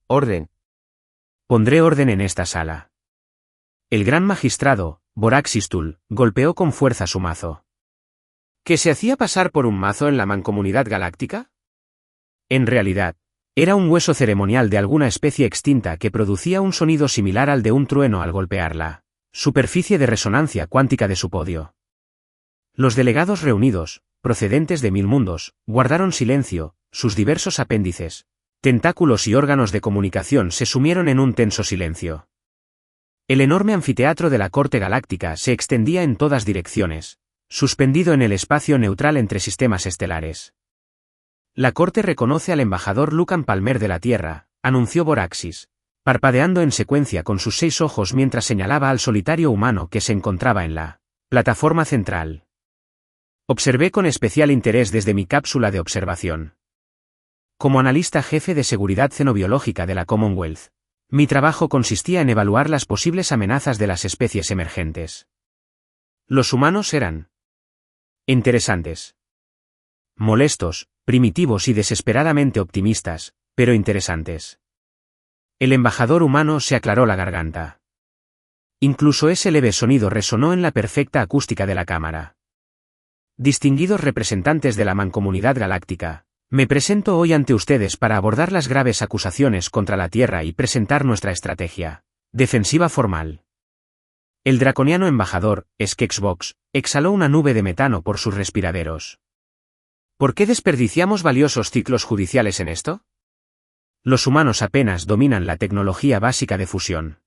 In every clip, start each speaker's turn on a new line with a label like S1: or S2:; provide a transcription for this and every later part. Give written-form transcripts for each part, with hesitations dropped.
S1: Orden.
S2: Pondré orden en esta sala. El gran magistrado, Boraxistul, golpeó con fuerza su mazo.
S1: ¿Que se hacía pasar por un mazo en la Mancomunidad Galáctica?
S2: En realidad, era un hueso ceremonial de alguna especie extinta que producía un sonido similar al de un trueno al golpear la superficie de resonancia cuántica de su podio. Los delegados reunidos, procedentes de 1000 mundos, guardaron silencio, sus diversos apéndices, tentáculos y órganos de comunicación se sumieron en un tenso silencio. El enorme anfiteatro de la Corte Galáctica se extendía en todas direcciones, suspendido en el espacio neutral entre sistemas estelares. La Corte reconoce al embajador Lucan Palmer de la Tierra, anunció Boraxis, parpadeando en secuencia con sus 6 ojos mientras señalaba al solitario humano que se encontraba en la plataforma central. Observé con especial interés desde mi cápsula de observación. Como analista jefe de seguridad xenobiológica de la Commonwealth, mi trabajo consistía en evaluar las posibles amenazas de las especies emergentes. Los humanos eran interesantes. Molestos, primitivos y desesperadamente optimistas, pero interesantes. El embajador humano se aclaró la garganta. Incluso ese leve sonido resonó en la perfecta acústica de la cámara. Distinguidos representantes de la Mancomunidad Galáctica, me presento hoy ante ustedes para abordar las graves acusaciones contra la Tierra y presentar nuestra estrategia defensiva formal. El draconiano embajador, Skexbox, exhaló una nube de metano por sus respiraderos.
S1: ¿Por qué desperdiciamos valiosos ciclos judiciales en esto?
S2: Los humanos apenas dominan la tecnología básica de fusión.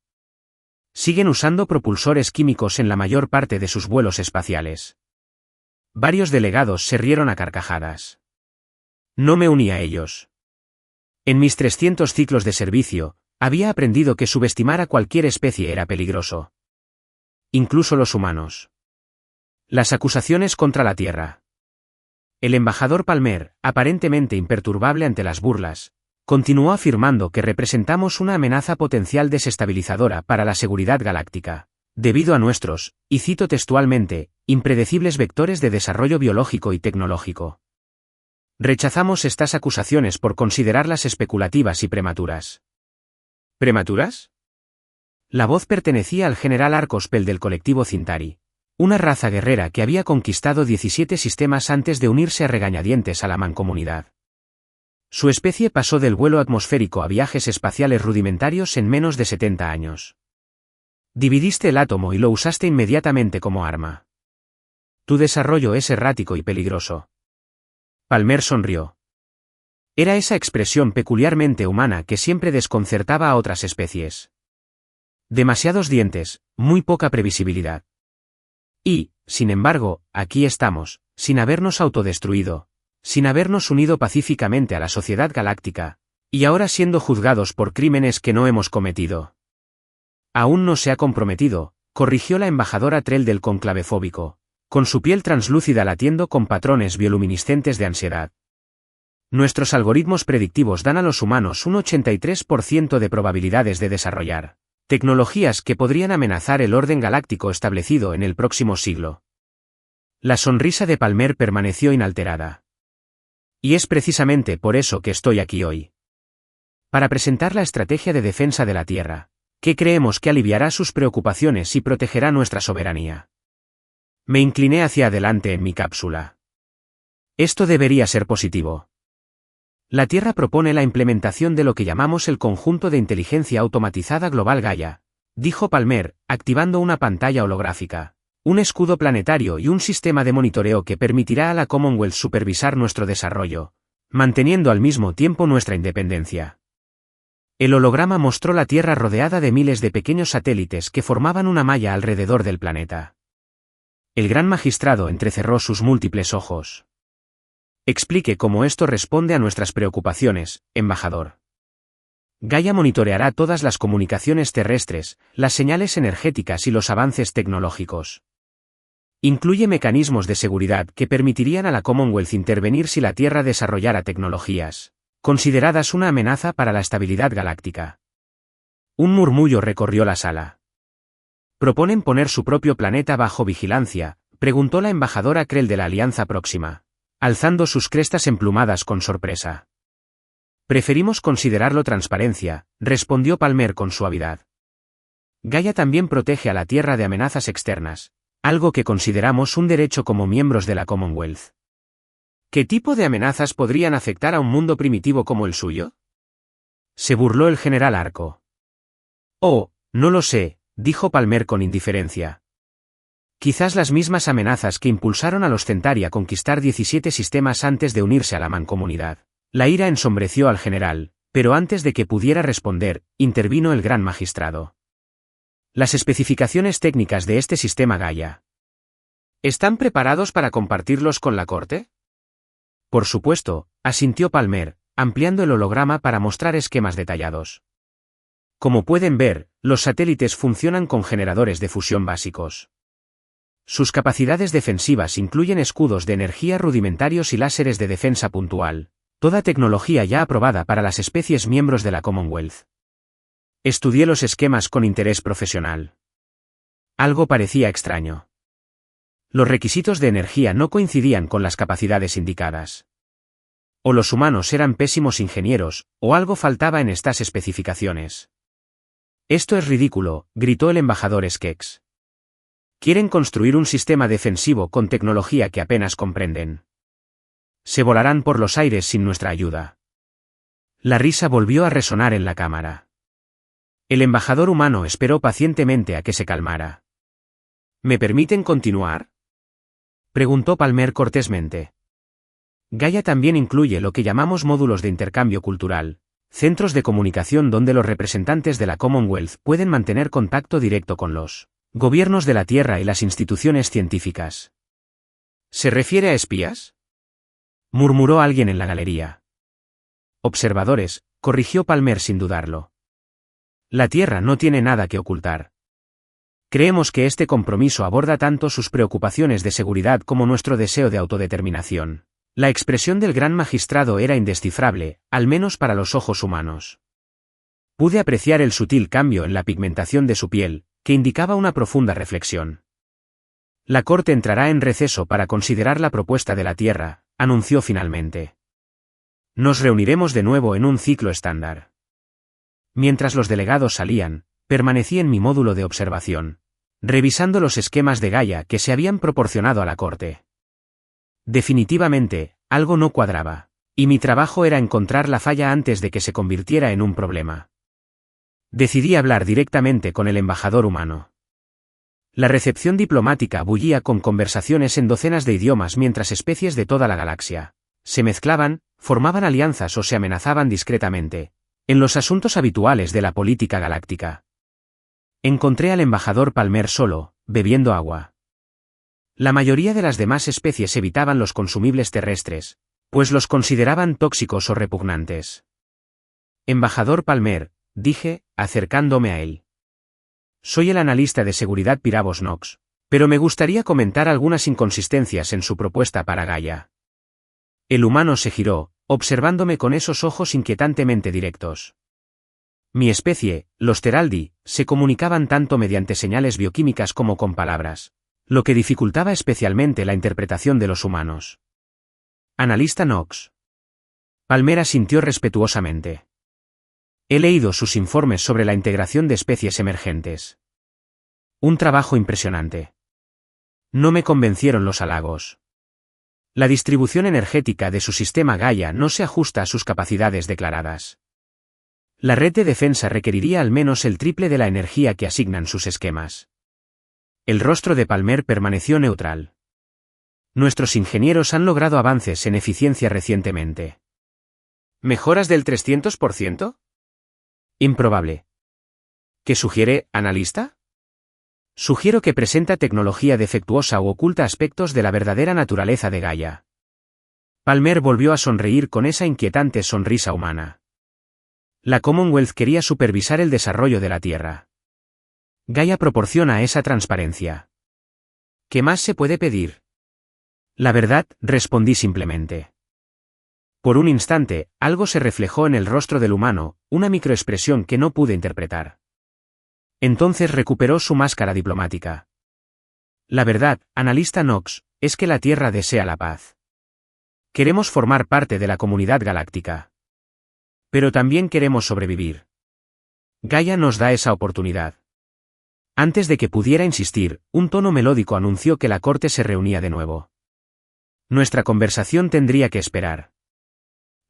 S2: Siguen usando propulsores químicos en la mayor parte de sus vuelos espaciales. Varios delegados se rieron a carcajadas. No me uní a ellos. En mis 300 ciclos de servicio, había aprendido que subestimar a cualquier especie era peligroso. Incluso los humanos. Las acusaciones contra la Tierra. El embajador Palmer, aparentemente imperturbable ante las burlas, continuó afirmando que representamos una amenaza potencial desestabilizadora para la seguridad galáctica, debido a nuestros, y cito textualmente, impredecibles vectores de desarrollo biológico y tecnológico. Rechazamos estas acusaciones por considerarlas especulativas y prematuras.
S1: ¿Prematuras?
S2: La voz pertenecía al general Arcospel del colectivo Cintari, una raza guerrera que había conquistado 17 sistemas antes de unirse a regañadientes a la Mancomunidad. Su especie pasó del vuelo atmosférico a viajes espaciales rudimentarios en menos de 70 años. Dividiste el átomo y lo usaste inmediatamente como arma. Tu desarrollo es errático y peligroso. Palmer sonrió. Era esa expresión peculiarmente humana que siempre desconcertaba a otras especies. Demasiados dientes, muy poca previsibilidad. Y, sin embargo, aquí estamos, sin habernos autodestruido, sin habernos unido pacíficamente a la sociedad galáctica, y ahora siendo juzgados por crímenes que no hemos cometido. Aún no se ha comprometido, corrigió la embajadora Trell del cónclave fóbico, con su piel translúcida latiendo con patrones bioluminiscentes de ansiedad. Nuestros algoritmos predictivos dan a los humanos un 83% de probabilidades de desarrollar tecnologías que podrían amenazar el orden galáctico establecido en el próximo siglo. La sonrisa de Palmer permaneció inalterada. Y es precisamente por eso que estoy aquí hoy. Para presentar la estrategia de defensa de la Tierra, que creemos que aliviará sus preocupaciones y protegerá nuestra soberanía. Me incliné hacia adelante en mi cápsula. Esto debería ser positivo. La Tierra propone la implementación de lo que llamamos el Conjunto de Inteligencia Automatizada Global Gaia, dijo Palmer, activando una pantalla holográfica, un escudo planetario y un sistema de monitoreo que permitirá a la Commonwealth supervisar nuestro desarrollo, manteniendo al mismo tiempo nuestra independencia. El holograma mostró la Tierra rodeada de miles de pequeños satélites que formaban una malla alrededor del planeta. El gran magistrado entrecerró sus múltiples ojos. Explique cómo esto responde a nuestras preocupaciones, embajador. Gaia monitoreará todas las comunicaciones terrestres, las señales energéticas y los avances tecnológicos. Incluye mecanismos de seguridad que permitirían a la Commonwealth intervenir si la Tierra desarrollara tecnologías consideradas una amenaza para la estabilidad galáctica. Un murmullo recorrió la sala. ¿Proponen poner su propio planeta bajo vigilancia?, preguntó la embajadora Krell de la Alianza Próxima, alzando sus crestas emplumadas con sorpresa. Preferimos considerarlo transparencia, respondió Palmer con suavidad. Gaia también protege a la Tierra de amenazas externas, algo que consideramos un derecho como miembros de la Commonwealth.
S1: ¿Qué tipo de amenazas podrían afectar a un mundo primitivo como el suyo?
S2: Se burló el general Arco. Oh, no lo sé, dijo Palmer con indiferencia. Quizás las mismas amenazas que impulsaron a los Centauri a conquistar 17 sistemas antes de unirse a la mancomunidad. La ira ensombreció al general, pero antes de que pudiera responder, intervino el gran magistrado. Las especificaciones técnicas de este sistema Gaia.
S1: ¿Están preparados para compartirlos con la corte?
S2: Por supuesto, asintió Palmer, ampliando el holograma para mostrar esquemas detallados. Como pueden ver, los satélites funcionan con generadores de fusión básicos. Sus capacidades defensivas incluyen escudos de energía rudimentarios y láseres de defensa puntual, toda tecnología ya aprobada para las especies miembros de la Commonwealth. Estudié los esquemas con interés profesional. Algo parecía extraño. Los requisitos de energía no coincidían con las capacidades indicadas. O los humanos eran pésimos ingenieros, o algo faltaba en estas especificaciones. «Esto es ridículo», gritó el embajador Skex. «Quieren construir un sistema defensivo con tecnología que apenas comprenden. Se volarán por los aires sin nuestra ayuda». La risa volvió a resonar en la cámara. El embajador humano esperó pacientemente a que se calmara.
S1: ¿Me permiten continuar?,
S2: preguntó Palmer cortésmente. Gaia también incluye lo que llamamos módulos de intercambio cultural, centros de comunicación donde los representantes de la Commonwealth pueden mantener contacto directo con los gobiernos de la Tierra y las instituciones científicas.
S1: ¿Se refiere a espías?,
S2: murmuró alguien en la galería. Observadores, corrigió Palmer sin dudarlo. La Tierra no tiene nada que ocultar. Creemos que este compromiso aborda tanto sus preocupaciones de seguridad como nuestro deseo de autodeterminación. La expresión del gran magistrado era indescifrable, al menos para los ojos humanos. Pude apreciar el sutil cambio en la pigmentación de su piel, que indicaba una profunda reflexión. La corte entrará en receso para considerar la propuesta de la Tierra, anunció finalmente. Nos reuniremos de nuevo en un ciclo estándar. Mientras los delegados salían, permanecí en mi módulo de observación, revisando los esquemas de Gaia que se habían proporcionado a la corte. Definitivamente, algo no cuadraba, y mi trabajo era encontrar la falla antes de que se convirtiera en un problema. Decidí hablar directamente con el embajador humano. La recepción diplomática bullía con conversaciones en docenas de idiomas mientras especies de toda la galaxia se mezclaban, formaban alianzas o se amenazaban discretamente, en los asuntos habituales de la política galáctica. Encontré al embajador Palmer solo, bebiendo agua. La mayoría de las demás especies evitaban los consumibles terrestres, pues los consideraban tóxicos o repugnantes. Embajador Palmer, dije, acercándome a él. Soy el analista de seguridad Piravos Nox, pero me gustaría comentar algunas inconsistencias en su propuesta para Gaia. El humano se giró, observándome con esos ojos inquietantemente directos. Mi especie, los Teraldi, se comunicaban tanto mediante señales bioquímicas como con palabras, lo que dificultaba especialmente la interpretación de los humanos. Analista Nox. Palmer asintió respetuosamente. He leído sus informes sobre la integración de especies emergentes. Un trabajo impresionante. No me convencieron los halagos. La distribución energética de su sistema Gaia no se ajusta a sus capacidades declaradas. La red de defensa requeriría al menos el triple de la energía que asignan sus esquemas. El rostro de Palmer permaneció neutral. Nuestros ingenieros han logrado avances en eficiencia recientemente.
S1: ¿Mejoras del 300%?
S2: Improbable.
S1: ¿Qué sugiere, analista?
S2: Sugiero que presenta tecnología defectuosa o oculta aspectos de la verdadera naturaleza de Gaia. Palmer volvió a sonreír con esa inquietante sonrisa humana. La Commonwealth quería supervisar el desarrollo de la Tierra. Gaia proporciona esa transparencia. ¿Qué más se puede pedir? La verdad, respondí simplemente. Por un instante, algo se reflejó en el rostro del humano, una microexpresión que no pude interpretar. Entonces recuperó su máscara diplomática. La verdad, analista Nox, es que la Tierra desea la paz. Queremos formar parte de la comunidad galáctica. Pero también queremos sobrevivir. Gaia nos da esa oportunidad. Antes de que pudiera insistir, un tono melódico anunció que la corte se reunía de nuevo. Nuestra conversación tendría que esperar.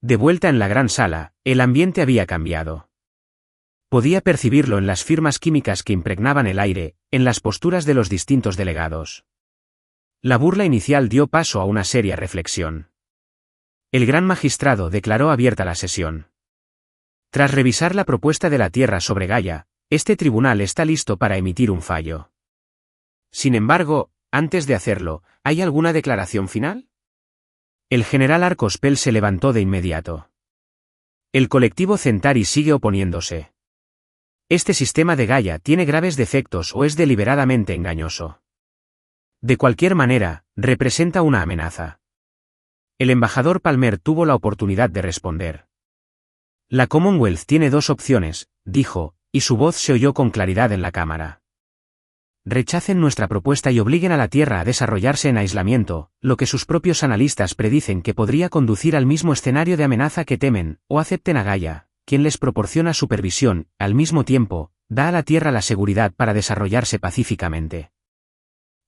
S2: De vuelta en la gran sala, el ambiente había cambiado. Podía percibirlo en las firmas químicas que impregnaban el aire, en las posturas de los distintos delegados. La burla inicial dio paso a una seria reflexión. El gran magistrado declaró abierta la sesión. Tras revisar la propuesta de la Tierra sobre Gaia, este tribunal está listo para emitir un fallo. Sin embargo, antes de hacerlo, ¿hay alguna declaración final? El general Arcospel se levantó de inmediato. El colectivo Centauri sigue oponiéndose. Este sistema de Gaia tiene graves defectos o es deliberadamente engañoso. De cualquier manera, representa una amenaza. El embajador Palmer tuvo la oportunidad de responder. La Commonwealth tiene dos opciones, dijo, y su voz se oyó con claridad en la cámara. Rechacen nuestra propuesta y obliguen a la Tierra a desarrollarse en aislamiento, lo que sus propios analistas predicen que podría conducir al mismo escenario de amenaza que temen, o acepten a Gaia, quien les proporciona supervisión, al mismo tiempo, da a la Tierra la seguridad para desarrollarse pacíficamente.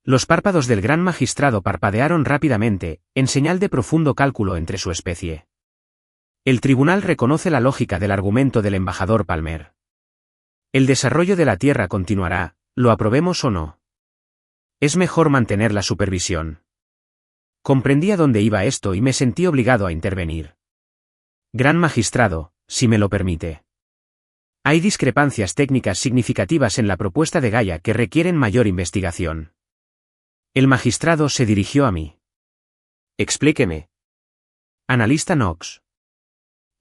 S2: Los párpados del gran magistrado parpadearon rápidamente, en señal de profundo cálculo entre su especie. El tribunal reconoce la lógica del argumento del embajador Palmer. El desarrollo de la Tierra continuará, lo aprobemos o no. Es mejor mantener la supervisión. Comprendí a dónde iba esto y me sentí obligado a intervenir. Gran magistrado, si me lo permite. Hay discrepancias técnicas significativas en la propuesta de Gaia que requieren mayor investigación. El magistrado se dirigió a mí. Explíqueme. Analista Knox.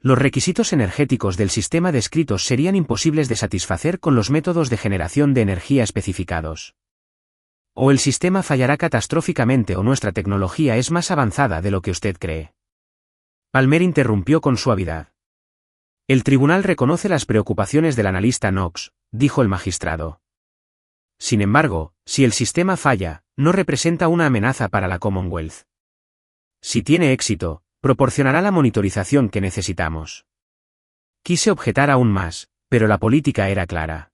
S2: Los requisitos energéticos del sistema descritos serían imposibles de satisfacer con los métodos de generación de energía especificados. O el sistema fallará catastróficamente o nuestra tecnología es más avanzada de lo que usted cree. Palmer interrumpió con suavidad. El tribunal reconoce las preocupaciones del analista Knox, dijo el magistrado. Sin embargo, si el sistema falla, no representa una amenaza para la Commonwealth. Si tiene éxito, proporcionará la monitorización que necesitamos. Quise objetar aún más, pero la política era clara.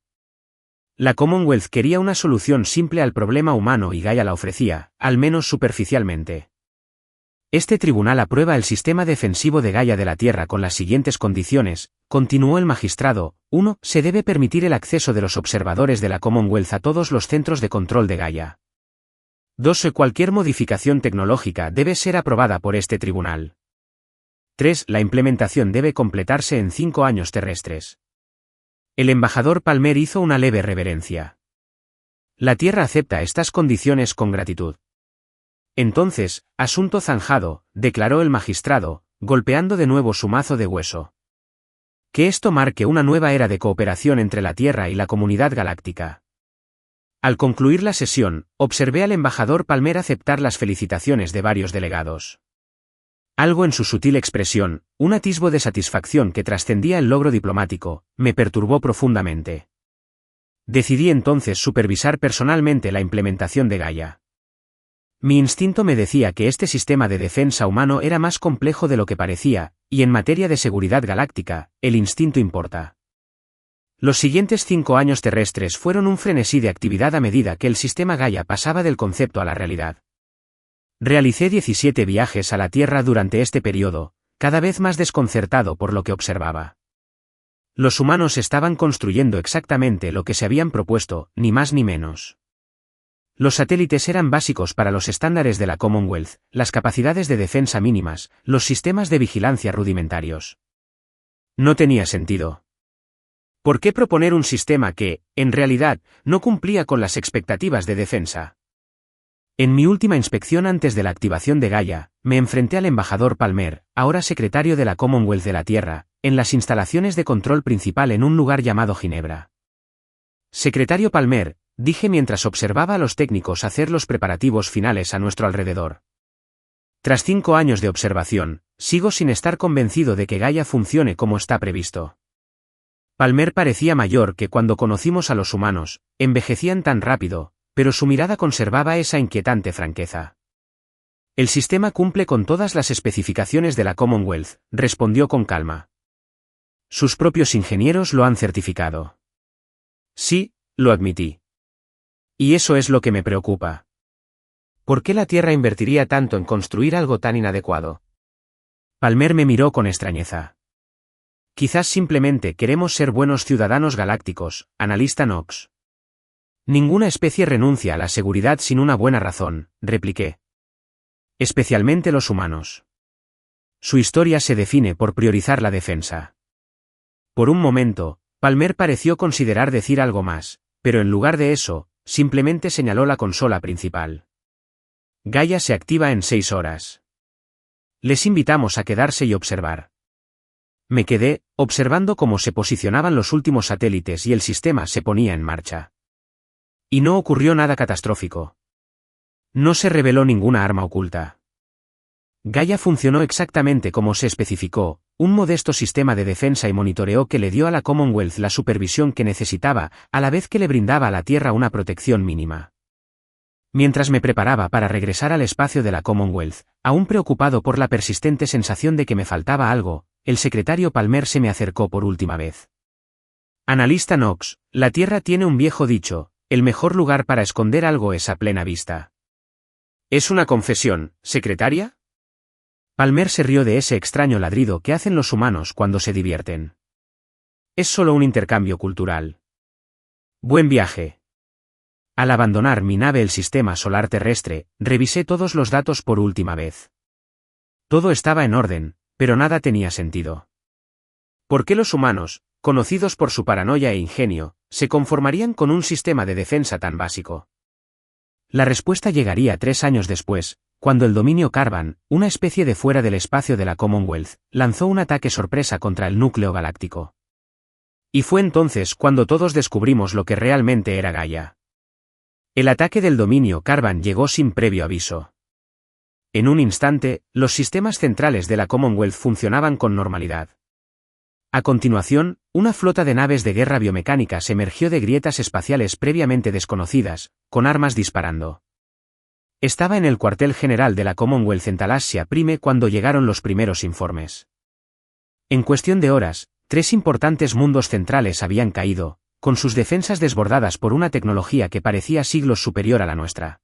S2: La Commonwealth quería una solución simple al problema humano y Gaia la ofrecía, al menos superficialmente. Este tribunal aprueba el sistema defensivo de Gaia de la Tierra con las siguientes condiciones, continuó el magistrado. 1. Se debe permitir el acceso de los observadores de la Commonwealth a todos los centros de control de Gaia. 2. Cualquier modificación tecnológica debe ser aprobada por este tribunal. 3. La implementación debe completarse en 5 años terrestres. El embajador Palmer hizo una leve reverencia. La Tierra acepta estas condiciones con gratitud. Entonces, asunto zanjado, declaró el magistrado, golpeando de nuevo su mazo de hueso. Que esto marque una nueva era de cooperación entre la Tierra y la comunidad galáctica. Al concluir la sesión, observé al embajador Palmer aceptar las felicitaciones de varios delegados. Algo en su sutil expresión, un atisbo de satisfacción que trascendía el logro diplomático, me perturbó profundamente. Decidí entonces supervisar personalmente la implementación de Gaia. Mi instinto me decía que este sistema de defensa humano era más complejo de lo que parecía, y en materia de seguridad galáctica, el instinto importa. Los siguientes 5 años terrestres fueron un frenesí de actividad a medida que el sistema Gaia pasaba del concepto a la realidad. Realicé 17 viajes a la Tierra durante este periodo, cada vez más desconcertado por lo que observaba. Los humanos estaban construyendo exactamente lo que se habían propuesto, ni más ni menos. Los satélites eran básicos para los estándares de la Commonwealth, las capacidades de defensa mínimas, los sistemas de vigilancia rudimentarios. No tenía sentido. ¿Por qué proponer un sistema que, en realidad, no cumplía con las expectativas de defensa? En mi última inspección antes de la activación de Gaia, me enfrenté al embajador Palmer, ahora secretario de la Commonwealth de la Tierra, en las instalaciones de control principal en un lugar llamado Ginebra. Secretario Palmer, dije mientras observaba a los técnicos hacer los preparativos finales a nuestro alrededor. Tras 5 años de observación, sigo sin estar convencido de que Gaia funcione como está previsto. Palmer parecía mayor que cuando conocimos a los humanos, envejecían tan rápido, pero su mirada conservaba esa inquietante franqueza. El sistema cumple con todas las especificaciones de la Commonwealth, respondió con calma. Sus propios ingenieros lo han certificado. Sí, lo admití. Y eso es lo que me preocupa. ¿Por qué la Tierra invertiría tanto en construir algo tan inadecuado? Palmer me miró con extrañeza. Quizás simplemente queremos ser buenos ciudadanos galácticos, analista Knox. Ninguna especie renuncia a la seguridad sin una buena razón, repliqué. Especialmente los humanos. Su historia se define por priorizar la defensa. Por un momento, Palmer pareció considerar decir algo más, pero en lugar de eso, simplemente señaló la consola principal. Gaia se activa en 6 horas. Les invitamos a quedarse y observar. Me quedé, observando cómo se posicionaban los últimos satélites y el sistema se ponía en marcha. Y no ocurrió nada catastrófico. No se reveló ninguna arma oculta. Gaia funcionó exactamente como se especificó, un modesto sistema de defensa y monitoreo que le dio a la Commonwealth la supervisión que necesitaba, a la vez que le brindaba a la Tierra una protección mínima. Mientras me preparaba para regresar al espacio de la Commonwealth, aún preocupado por la persistente sensación de que me faltaba algo, el secretario Palmer se me acercó por última vez. Analista Knox, la Tierra tiene un viejo dicho, el mejor lugar para esconder algo es a plena vista. ¿Es una confesión, secretaria? Palmer se rió de ese extraño ladrido que hacen los humanos cuando se divierten. Es solo un intercambio cultural. Buen viaje. Al abandonar mi nave el sistema solar terrestre, revisé todos los datos por última vez. Todo estaba en orden, pero nada tenía sentido. ¿Por qué los humanos, conocidos por su paranoia e ingenio, se conformarían con un sistema de defensa tan básico? La respuesta llegaría 3 años después, cuando el dominio Karvan, una especie de fuera del espacio de la Commonwealth, lanzó un ataque sorpresa contra el núcleo galáctico. Y fue entonces cuando todos descubrimos lo que realmente era Gaia. El ataque del dominio Karvan llegó sin previo aviso. En un instante, los sistemas centrales de la Commonwealth funcionaban con normalidad. A continuación, una flota de naves de guerra biomecánicas emergió de grietas espaciales previamente desconocidas, con armas disparando. Estaba en el cuartel general de la Commonwealth en Talasia Prime cuando llegaron los primeros informes. En cuestión de horas, 3 importantes mundos centrales habían caído, con sus defensas desbordadas por una tecnología que parecía siglos superior a la nuestra.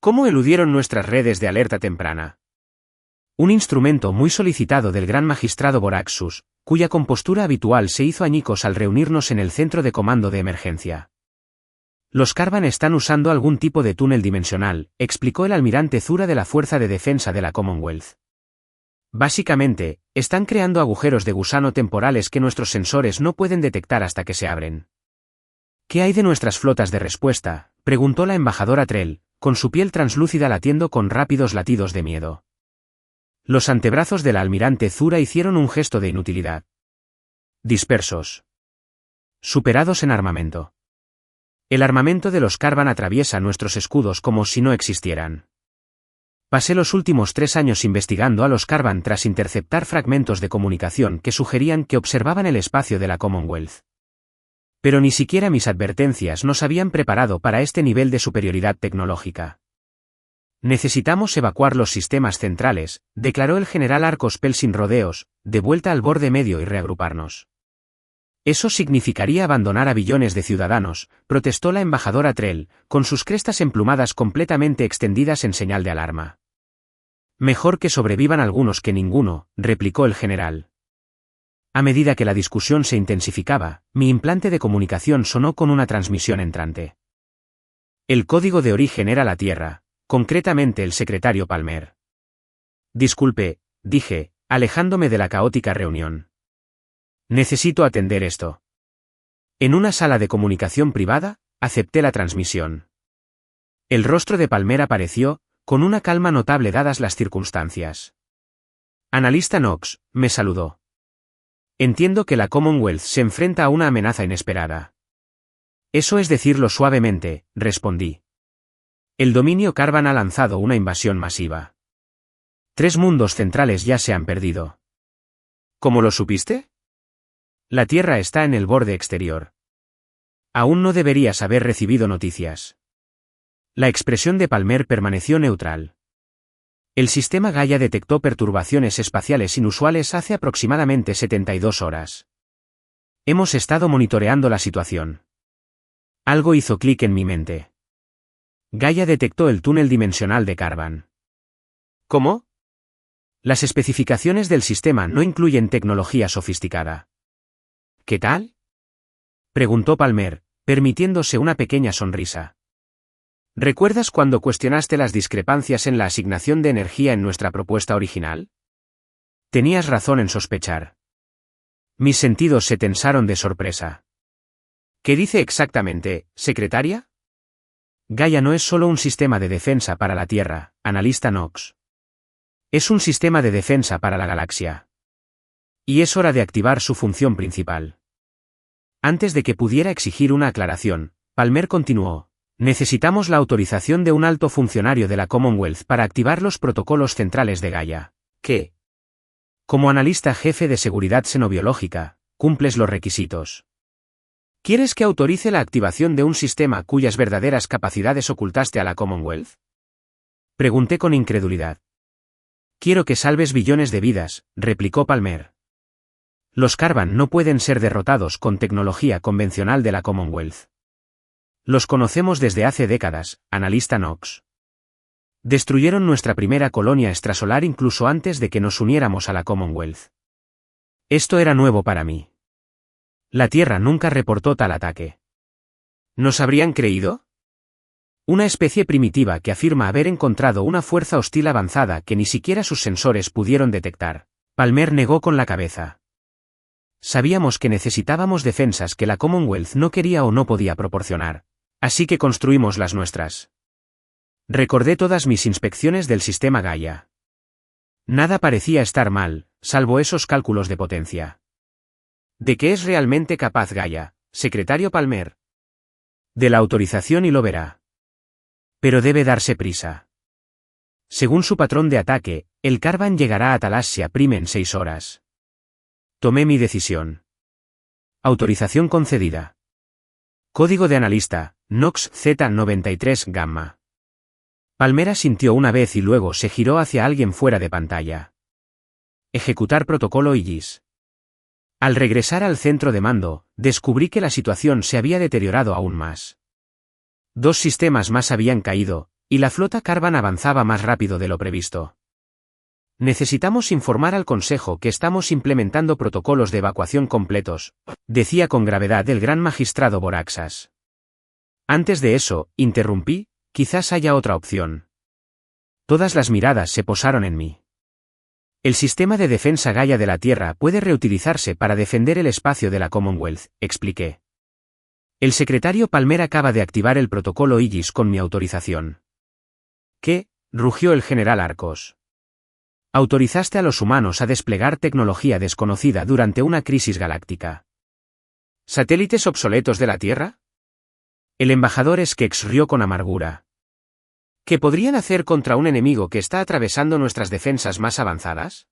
S2: ¿Cómo eludieron nuestras redes de alerta temprana? Un instrumento muy solicitado del gran magistrado Boraxus, cuya compostura habitual se hizo añicos al reunirnos en el centro de comando de emergencia. Los Karvan están usando algún tipo de túnel dimensional, explicó el almirante Zura de la Fuerza de Defensa de la Commonwealth. Básicamente, están creando agujeros de gusano temporales que nuestros sensores no pueden detectar hasta que se abren. ¿Qué hay de nuestras flotas de respuesta?, preguntó la embajadora Trell, con su piel translúcida latiendo con rápidos latidos de miedo. Los antebrazos del almirante Zura hicieron un gesto de inutilidad. Dispersos. Superados en armamento. El armamento de los Karvan atraviesa nuestros escudos como si no existieran. Pasé los últimos 3 años investigando a los Karvan tras interceptar fragmentos de comunicación que sugerían que observaban el espacio de la Commonwealth. Pero ni siquiera mis advertencias nos habían preparado para este nivel de superioridad tecnológica. Necesitamos evacuar los sistemas centrales, declaró el general Arcospel sin rodeos, de vuelta al borde medio y reagruparnos. Eso significaría abandonar a billones de ciudadanos, protestó la embajadora Trell, con sus crestas emplumadas completamente extendidas en señal de alarma. Mejor que sobrevivan algunos que ninguno, replicó el general. A medida que la discusión se intensificaba, mi implante de comunicación sonó con una transmisión entrante. El código de origen era la Tierra, concretamente el secretario Palmer. Disculpe, dije, alejándome de la caótica reunión. Necesito atender esto. En una sala de comunicación privada, acepté la transmisión. El rostro de Palmer apareció, con una calma notable dadas las circunstancias. Analista Knox, me saludó. Entiendo que la Commonwealth se enfrenta a una amenaza inesperada. Eso es decirlo suavemente, respondí. El dominio Karvan ha lanzado una invasión masiva. 3 mundos centrales ya se han perdido. ¿Cómo lo supiste? La Tierra está en el borde exterior. Aún no deberías haber recibido noticias. La expresión de Palmer permaneció neutral. El sistema Gaia detectó perturbaciones espaciales inusuales hace aproximadamente 72 horas. Hemos estado monitoreando la situación. Algo hizo clic en mi mente. Gaia detectó el túnel dimensional de Karvan.
S1: ¿Cómo?
S2: Las especificaciones del sistema no incluyen tecnología sofisticada.
S1: ¿Qué tal?
S2: Preguntó Palmer, permitiéndose una pequeña sonrisa.
S1: ¿Recuerdas cuando cuestionaste las discrepancias en la asignación de energía en nuestra propuesta original?
S2: Tenías razón en sospechar. Mis sentidos se tensaron de sorpresa.
S1: ¿Qué dice exactamente, secretaria?
S2: Gaia no es solo un sistema de defensa para la Tierra, analista Knox. Es un sistema de defensa para la galaxia. Y es hora de activar su función principal. Antes de que pudiera exigir una aclaración, Palmer continuó. Necesitamos la autorización de un alto funcionario de la Commonwealth para activar los protocolos centrales de Gaia.
S1: ¿Qué?
S2: Como analista jefe de seguridad xenobiológica, cumples los requisitos.
S1: ¿Quieres que autorice la activación de un sistema cuyas verdaderas capacidades ocultaste a la Commonwealth?
S2: Pregunté con incredulidad. Quiero que salves billones de vidas, replicó Palmer. Los Karvan no pueden ser derrotados con tecnología convencional de la Commonwealth. Los conocemos desde hace décadas, analista Knox. Destruyeron nuestra primera colonia extrasolar incluso antes de que nos uniéramos a la Commonwealth. Esto era nuevo para mí. La Tierra nunca reportó tal ataque.
S1: ¿Nos habrían creído?
S2: Una especie primitiva que afirma haber encontrado una fuerza hostil avanzada que ni siquiera sus sensores pudieron detectar. Palmer negó con la cabeza. Sabíamos que necesitábamos defensas que la Commonwealth no quería o no podía proporcionar. Así que construimos las nuestras. Recordé todas mis inspecciones del sistema Gaia. Nada parecía estar mal, salvo esos cálculos de potencia.
S1: ¿De qué es realmente capaz Gaia, secretario Palmer?
S2: De la autorización y lo verá. Pero debe darse prisa. Según su patrón de ataque, el Karvan llegará a Talasia Prime en 6 horas. Tomé mi decisión. Autorización concedida. Código de analista, Knox Z93 Gamma. Palmer asintió una vez y luego se giró hacia alguien fuera de pantalla. Ejecutar protocolo IGIS. Al regresar al centro de mando, descubrí que la situación se había deteriorado aún más. 2 sistemas más habían caído, y la flota Karvan avanzaba más rápido de lo previsto. Necesitamos informar al Consejo que estamos implementando protocolos de evacuación completos, decía con gravedad el gran magistrado Boraxas. Antes de eso, interrumpí, quizás haya otra opción. Todas las miradas se posaron en mí. El sistema de defensa Gaia de la Tierra puede reutilizarse para defender el espacio de la Commonwealth, expliqué. El secretario Palmer acaba de activar el protocolo IGIS con mi autorización. ¿Qué? Rugió el general Arcos. Autorizaste a los humanos a desplegar tecnología desconocida durante una crisis galáctica.
S1: ¿Satélites obsoletos de la Tierra?
S2: El embajador Skex rió con amargura.
S1: ¿Qué podrían hacer contra un enemigo que está atravesando nuestras defensas más avanzadas?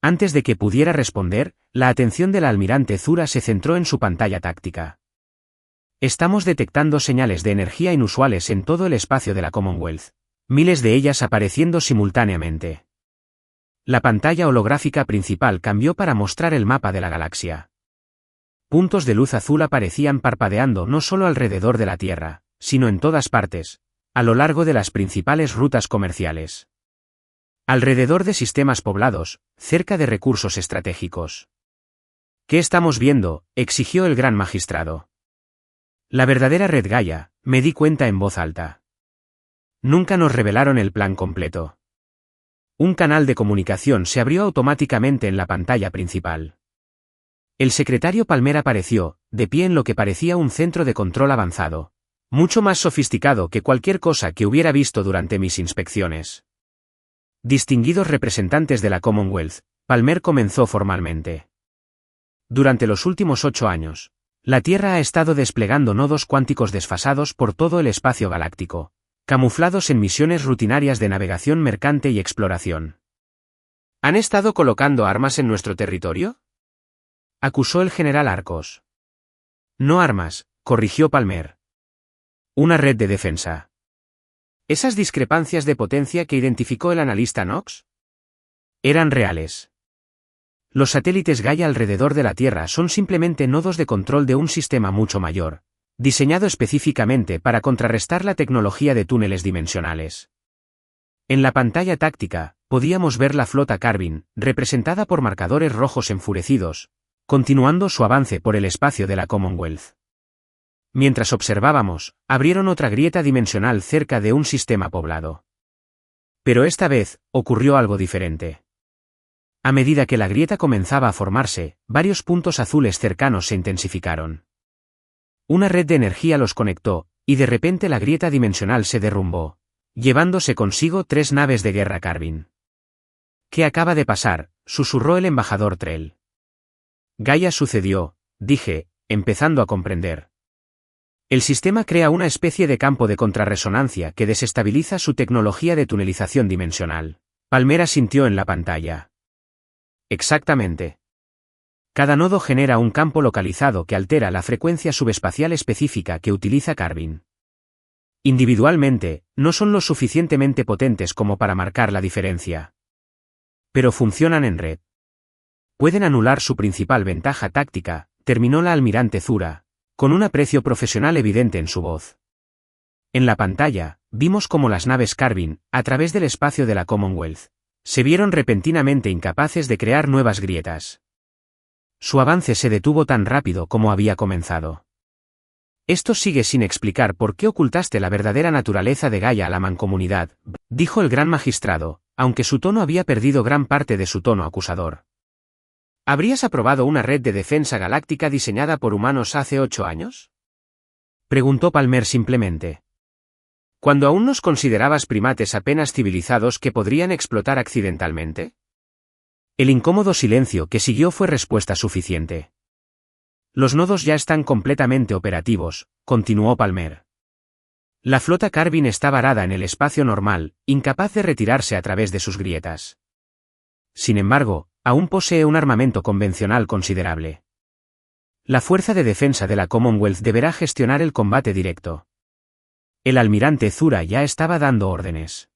S2: Antes de que pudiera responder, la atención del almirante Zura se centró en su pantalla táctica. Estamos detectando señales de energía inusuales en todo el espacio de la Commonwealth, miles de ellas apareciendo simultáneamente. La pantalla holográfica principal cambió para mostrar el mapa de la galaxia. Puntos de luz azul aparecían parpadeando no solo alrededor de la Tierra, sino en todas partes, a lo largo de las principales rutas comerciales. Alrededor de sistemas poblados, cerca de recursos estratégicos. ¿Qué estamos viendo?, exigió el gran magistrado. La verdadera red Gaia, me di cuenta en voz alta. Nunca nos revelaron el plan completo. Un canal de comunicación se abrió automáticamente en la pantalla principal. El secretario Palmer apareció, de pie en lo que parecía un centro de control avanzado, mucho más sofisticado que cualquier cosa que hubiera visto durante mis inspecciones. Distinguidos representantes de la Commonwealth, Palmer comenzó formalmente. Durante los últimos 8 años, la Tierra ha estado desplegando nodos cuánticos desfasados por todo el espacio galáctico, camuflados en misiones rutinarias de navegación mercante y exploración.
S1: ¿Han estado colocando armas en nuestro territorio?,
S2: acusó el general Arcos. No armas, corrigió Palmer. Una red de defensa.
S1: ¿Esas discrepancias de potencia que identificó el analista Knox?
S2: Eran reales. Los satélites Gaia alrededor de la Tierra son simplemente nodos de control de un sistema mucho mayor,
S1: diseñado específicamente para contrarrestar la tecnología de túneles dimensionales. En la pantalla táctica, podíamos ver la flota Carbine, representada por marcadores rojos enfurecidos, continuando su avance por el espacio de la Commonwealth. Mientras observábamos, abrieron otra grieta dimensional cerca de un sistema poblado. Pero esta vez, ocurrió algo diferente. A medida que la grieta comenzaba a formarse, varios puntos azules cercanos se intensificaron. Una red de energía los conectó, y de repente la grieta dimensional se derrumbó, llevándose consigo 3 naves de guerra Carbine. ¿Qué acaba de pasar?, susurró el embajador Trell. Gaia sucedió, dije, empezando a comprender. El sistema crea una especie de campo de contrarresonancia que desestabiliza su tecnología de tunelización dimensional. Palmer asintió en la pantalla. Exactamente. Cada nodo genera un campo localizado que altera la frecuencia subespacial específica que utiliza Carbine. Individualmente, no son lo suficientemente potentes como para marcar la diferencia. Pero funcionan en red. Pueden anular su principal ventaja táctica, terminó la almirante Zura, con un aprecio profesional evidente en su voz. En la pantalla, vimos cómo las naves Carbine, a través del espacio de la Commonwealth, se vieron repentinamente incapaces de crear nuevas grietas. Su avance se detuvo tan rápido como había comenzado. Esto sigue sin explicar por qué ocultaste la verdadera naturaleza de Gaia a la mancomunidad, dijo el gran magistrado, aunque su tono había perdido gran parte de su tono acusador. ¿Habrías aprobado una red de defensa galáctica diseñada por humanos hace 8 años? Preguntó Palmer simplemente. ¿Cuando aún nos considerabas primates apenas civilizados que podrían explotar accidentalmente? El incómodo silencio que siguió fue respuesta suficiente. Los nodos ya están completamente operativos, continuó Palmer. La flota Carbine está varada en el espacio normal, incapaz de retirarse a través de sus grietas. Sin embargo, aún posee un armamento convencional considerable. La fuerza de defensa de la Commonwealth deberá gestionar el combate directo. El almirante Zura ya estaba dando órdenes.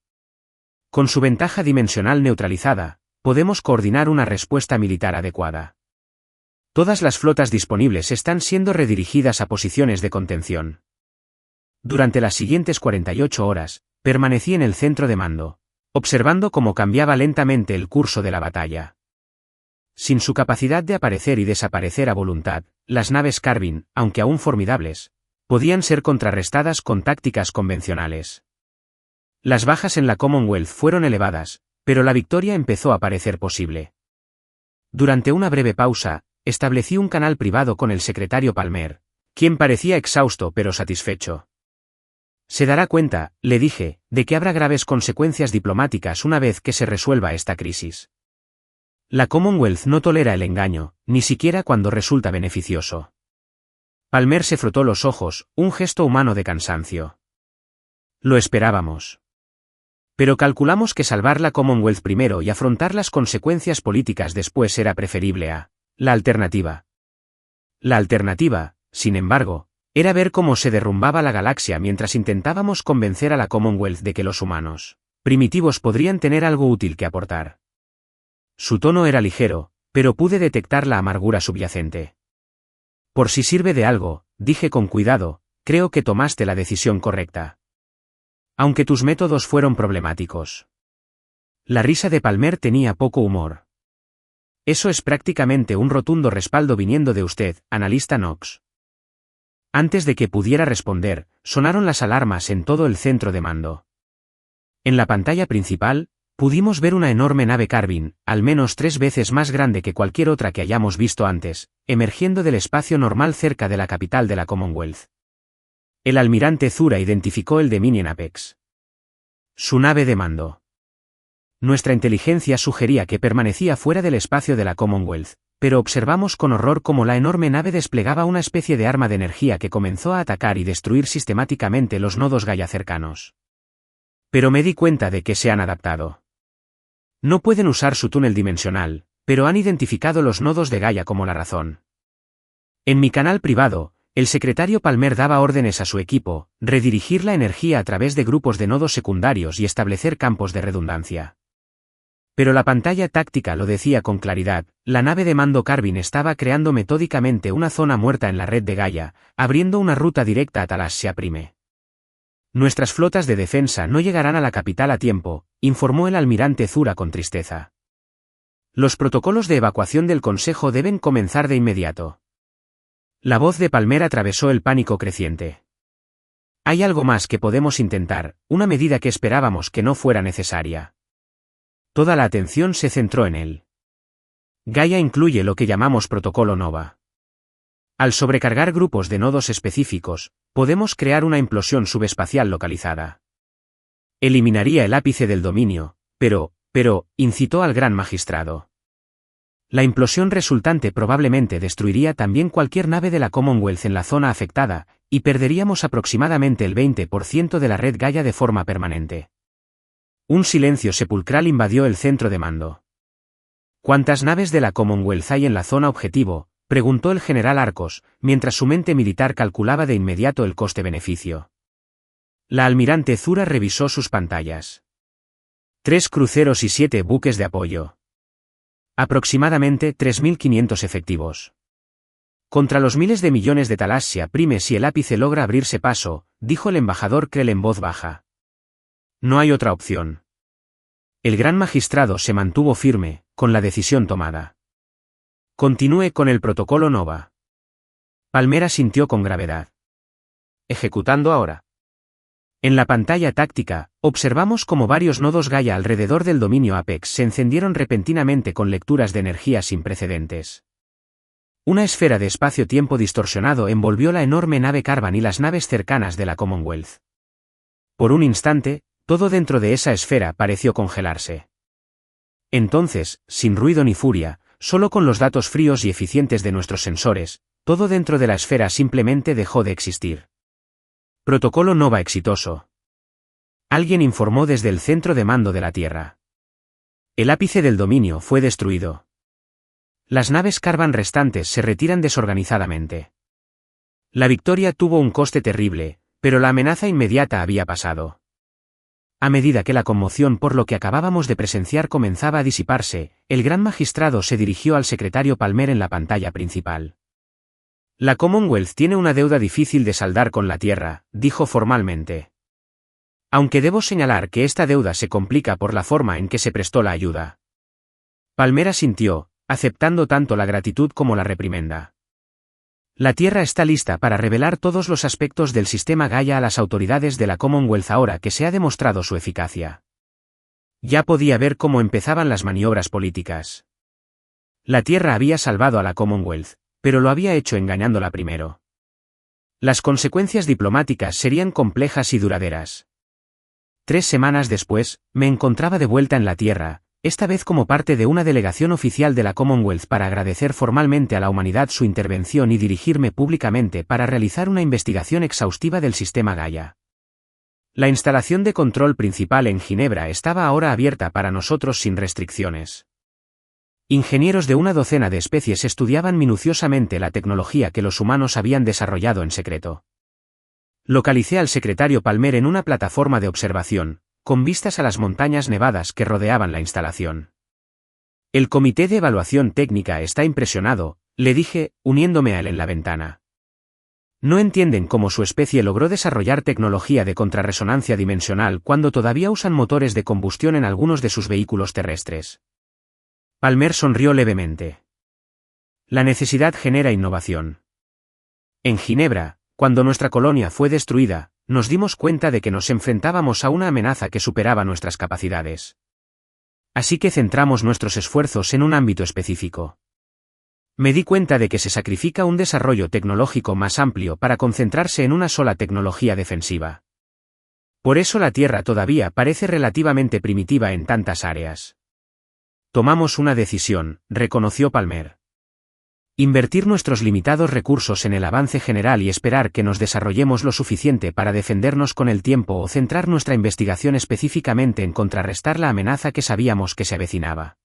S1: Con su ventaja dimensional neutralizada, podemos coordinar una respuesta militar adecuada. Todas las flotas disponibles están siendo redirigidas a posiciones de contención. Durante las siguientes 48 horas, permanecí en el centro de mando, observando cómo cambiaba lentamente el curso de la batalla. Sin su capacidad de aparecer y desaparecer a voluntad, las naves Carbine, aunque aún formidables, podían ser contrarrestadas con tácticas convencionales. Las bajas en la Commonwealth fueron elevadas, pero la victoria empezó a parecer posible. Durante una breve pausa, establecí un canal privado con el secretario Palmer, quien parecía exhausto pero satisfecho. Se dará cuenta, le dije, de que habrá graves consecuencias diplomáticas una vez que se resuelva esta crisis. La Commonwealth no tolera el engaño, ni siquiera cuando resulta beneficioso. Palmer se frotó los ojos, un gesto humano de cansancio. Lo esperábamos. Pero calculamos que salvar la Commonwealth primero y afrontar las consecuencias políticas después era preferible a la alternativa. La alternativa, sin embargo, era ver cómo se derrumbaba la galaxia mientras intentábamos convencer a la Commonwealth de que los humanos primitivos podrían tener algo útil que aportar. Su tono era ligero, pero pude detectar la amargura subyacente. Por si sirve de algo, dije con cuidado, creo que tomaste la decisión correcta. Aunque tus métodos fueron problemáticos. La risa de Palmer tenía poco humor. Eso es prácticamente un rotundo respaldo viniendo de usted, analista Knox. Antes de que pudiera responder, sonaron las alarmas en todo el centro de mando. En la pantalla principal, pudimos ver una enorme nave Carbine, al menos 3 veces más grande que cualquier otra que hayamos visto antes, emergiendo del espacio normal cerca de la capital de la Commonwealth. El almirante Zura identificó el Dominion Apex. Su nave de mando. Nuestra inteligencia sugería que permanecía fuera del espacio de la Commonwealth, pero observamos con horror cómo la enorme nave desplegaba una especie de arma de energía que comenzó a atacar y destruir sistemáticamente los nodos Gaia cercanos. Pero me di cuenta de que se han adaptado. No pueden usar su túnel dimensional, pero han identificado los nodos de Gaia como la razón. En mi canal privado, el secretario Palmer daba órdenes a su equipo, redirigir la energía a través de grupos de nodos secundarios y establecer campos de redundancia. Pero la pantalla táctica lo decía con claridad, la nave de mando Carvin estaba creando metódicamente una zona muerta en la red de Gaia, abriendo una ruta directa a Talassia Prime. Nuestras flotas de defensa no llegarán a la capital a tiempo, informó el almirante Zura con tristeza. Los protocolos de evacuación del Consejo deben comenzar de inmediato. La voz de Palmer atravesó el pánico creciente. Hay algo más que podemos intentar, una medida que esperábamos que no fuera necesaria. Toda la atención se centró en él. Gaia incluye lo que llamamos protocolo Nova. Al sobrecargar grupos de nodos específicos, podemos crear una implosión subespacial localizada. Eliminaría el ápice del dominio, pero, incitó al gran magistrado. La implosión resultante probablemente destruiría también cualquier nave de la Commonwealth en la zona afectada, y perderíamos aproximadamente el 20% de la red Gaia de forma permanente. Un silencio sepulcral invadió el centro de mando. ¿Cuántas naves de la Commonwealth hay en la zona objetivo?, preguntó el general Arcos, mientras su mente militar calculaba de inmediato el coste-beneficio. La almirante Zura revisó sus pantallas. 3 cruceros y 7 buques de apoyo. Aproximadamente 3.500 efectivos. Contra los miles de millones de Talassia Prime si el ápice logra abrirse paso, dijo el embajador Krell en voz baja. No hay otra opción. El gran magistrado se mantuvo firme, con la decisión tomada. Continúe con el protocolo Nova. Palmer asintió con gravedad. Ejecutando ahora. En la pantalla táctica, observamos cómo varios nodos Gaia alrededor del dominio Apex se encendieron repentinamente con lecturas de energía sin precedentes. Una esfera de espacio-tiempo distorsionado envolvió la enorme nave Carvan y las naves cercanas de la Commonwealth. Por un instante, todo dentro de esa esfera pareció congelarse. Entonces, sin ruido ni furia, solo con los datos fríos y eficientes de nuestros sensores, todo dentro de la esfera simplemente dejó de existir. Protocolo Nova exitoso. Alguien informó desde el centro de mando de la Tierra. El ápice del dominio fue destruido. Las naves Carvan restantes se retiran desorganizadamente. La victoria tuvo un coste terrible, pero la amenaza inmediata había pasado. A medida que la conmoción por lo que acabábamos de presenciar comenzaba a disiparse, el gran magistrado se dirigió al secretario Palmer en la pantalla principal. La Commonwealth tiene una deuda difícil de saldar con la Tierra, dijo formalmente. Aunque debo señalar que esta deuda se complica por la forma en que se prestó la ayuda. Palmer asintió, aceptando tanto la gratitud como la reprimenda. La Tierra está lista para revelar todos los aspectos del sistema Gaia a las autoridades de la Commonwealth ahora que se ha demostrado su eficacia. Ya podía ver cómo empezaban las maniobras políticas. La Tierra había salvado a la Commonwealth, pero lo había hecho engañándola primero. Las consecuencias diplomáticas serían complejas y duraderas. 3 semanas después, me encontraba de vuelta en la Tierra, esta vez como parte de una delegación oficial de la Commonwealth para agradecer formalmente a la humanidad su intervención y dirigirme públicamente para realizar una investigación exhaustiva del sistema Gaia. La instalación de control principal en Ginebra estaba ahora abierta para nosotros sin restricciones. Ingenieros de una docena de especies estudiaban minuciosamente la tecnología que los humanos habían desarrollado en secreto. Localicé al secretario Palmer en una plataforma de observación, con vistas a las montañas nevadas que rodeaban la instalación. El comité de evaluación técnica está impresionado, le dije, uniéndome a él en la ventana. No entienden cómo su especie logró desarrollar tecnología de contrarresonancia dimensional cuando todavía usan motores de combustión en algunos de sus vehículos terrestres. Palmer sonrió levemente. La necesidad genera innovación. En Ginebra, cuando nuestra colonia fue destruida, nos dimos cuenta de que nos enfrentábamos a una amenaza que superaba nuestras capacidades. Así que centramos nuestros esfuerzos en un ámbito específico. Me di cuenta de que se sacrifica un desarrollo tecnológico más amplio para concentrarse en una sola tecnología defensiva. Por eso la Tierra todavía parece relativamente primitiva en tantas áreas. Tomamos una decisión, reconoció Palmer. Invertir nuestros limitados recursos en el avance general y esperar que nos desarrollemos lo suficiente para defendernos con el tiempo o centrar nuestra investigación específicamente en contrarrestar la amenaza que sabíamos que se avecinaba.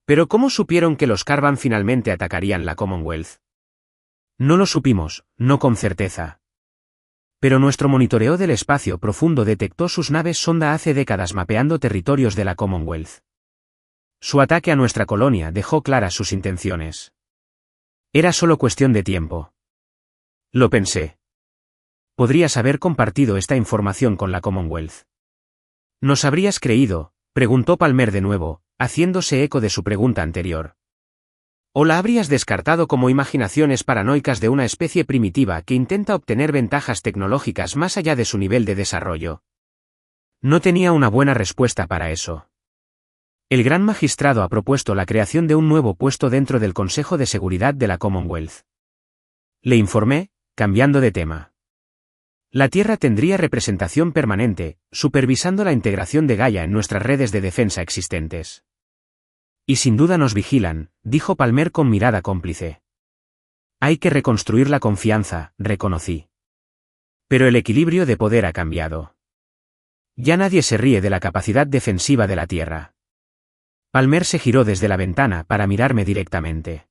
S1: ¿Pero cómo supieron que los Carvan finalmente atacarían la Commonwealth? No lo supimos, no con certeza. Pero nuestro monitoreo del espacio profundo detectó sus naves sonda hace décadas mapeando territorios de la Commonwealth. Su ataque a nuestra colonia dejó claras sus intenciones. Era solo cuestión de tiempo. Lo pensé. Podrías haber compartido esta información con la Commonwealth. ¿Nos habrías creído?, preguntó Palmer de nuevo, haciéndose eco de su pregunta anterior. ¿O la habrías descartado como imaginaciones paranoicas de una especie primitiva que intenta obtener ventajas tecnológicas más allá de su nivel de desarrollo? No tenía una buena respuesta para eso. El gran magistrado ha propuesto la creación de un nuevo puesto dentro del Consejo de Seguridad de la Commonwealth. Le informé, cambiando de tema. La Tierra tendría representación permanente, supervisando la integración de Gaia en nuestras redes de defensa existentes. Y sin duda nos vigilan, dijo Palmer con mirada cómplice. Hay que reconstruir la confianza, reconocí. Pero el equilibrio de poder ha cambiado. Ya nadie se ríe de la capacidad defensiva de la Tierra. Palmer se giró desde la ventana para mirarme directamente.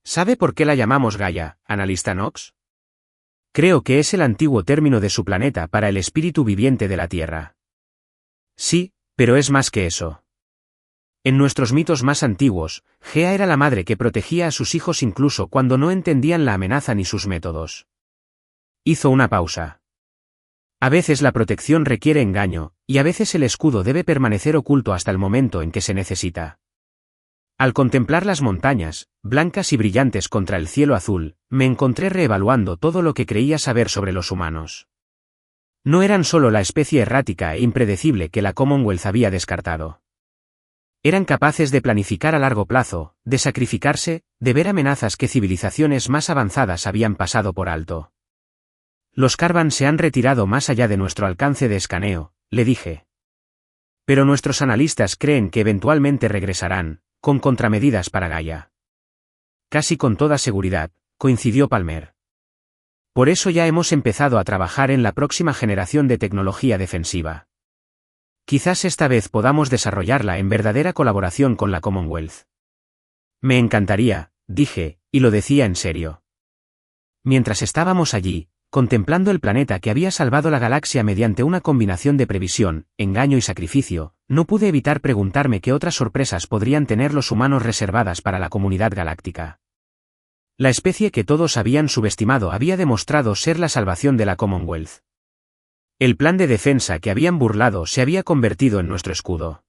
S1: ¿Sabe por qué la llamamos Gaia, analista Knox? Creo que es el antiguo término de su planeta para el espíritu viviente de la Tierra. Sí, pero es más que eso. En nuestros mitos más antiguos, Gea era la madre que protegía a sus hijos incluso cuando no entendían la amenaza ni sus métodos. Hizo una pausa. A veces la protección requiere engaño, y a veces el escudo debe permanecer oculto hasta el momento en que se necesita. Al contemplar las montañas, blancas y brillantes contra el cielo azul, me encontré reevaluando todo lo que creía saber sobre los humanos. No eran solo la especie errática e impredecible que la Commonwealth había descartado. Eran capaces de planificar a largo plazo, de sacrificarse, de ver amenazas que civilizaciones más avanzadas habían pasado por alto. Los Karvan se han retirado más allá de nuestro alcance de escaneo, le dije. Pero nuestros analistas creen que eventualmente regresarán, con contramedidas para Gaia. Casi con toda seguridad, coincidió Palmer. Por eso ya hemos empezado a trabajar en la próxima generación de tecnología defensiva. Quizás esta vez podamos desarrollarla en verdadera colaboración con la Commonwealth. Me encantaría, dije, y lo decía en serio. Mientras estábamos allí, contemplando el planeta que había salvado la galaxia mediante una combinación de previsión, engaño y sacrificio, no pude evitar preguntarme qué otras sorpresas podrían tener los humanos reservadas para la comunidad galáctica. La especie que todos habían subestimado había demostrado ser la salvación de la Commonwealth. El plan de defensa que habían burlado se había convertido en nuestro escudo.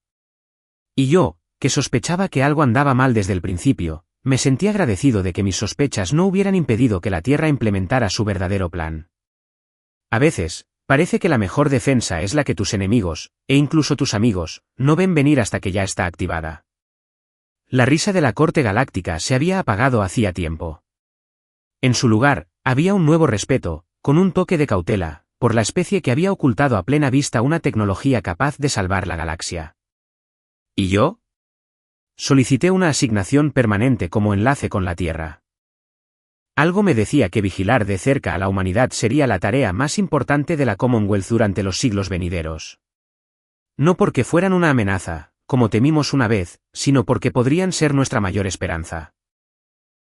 S1: Y yo, que sospechaba que algo andaba mal desde el principio, me sentí agradecido de que mis sospechas no hubieran impedido que la Tierra implementara su verdadero plan. A veces, parece que la mejor defensa es la que tus enemigos, e incluso tus amigos, no ven venir hasta que ya está activada. La risa de la corte galáctica se había apagado hacía tiempo. En su lugar, había un nuevo respeto, con un toque de cautela, por la especie que había ocultado a plena vista una tecnología capaz de salvar la galaxia. ¿Y yo? Solicité una asignación permanente como enlace con la Tierra. Algo me decía que vigilar de cerca a la humanidad sería la tarea más importante de la Commonwealth durante los siglos venideros. No porque fueran una amenaza, como temimos una vez, sino porque podrían ser nuestra mayor esperanza.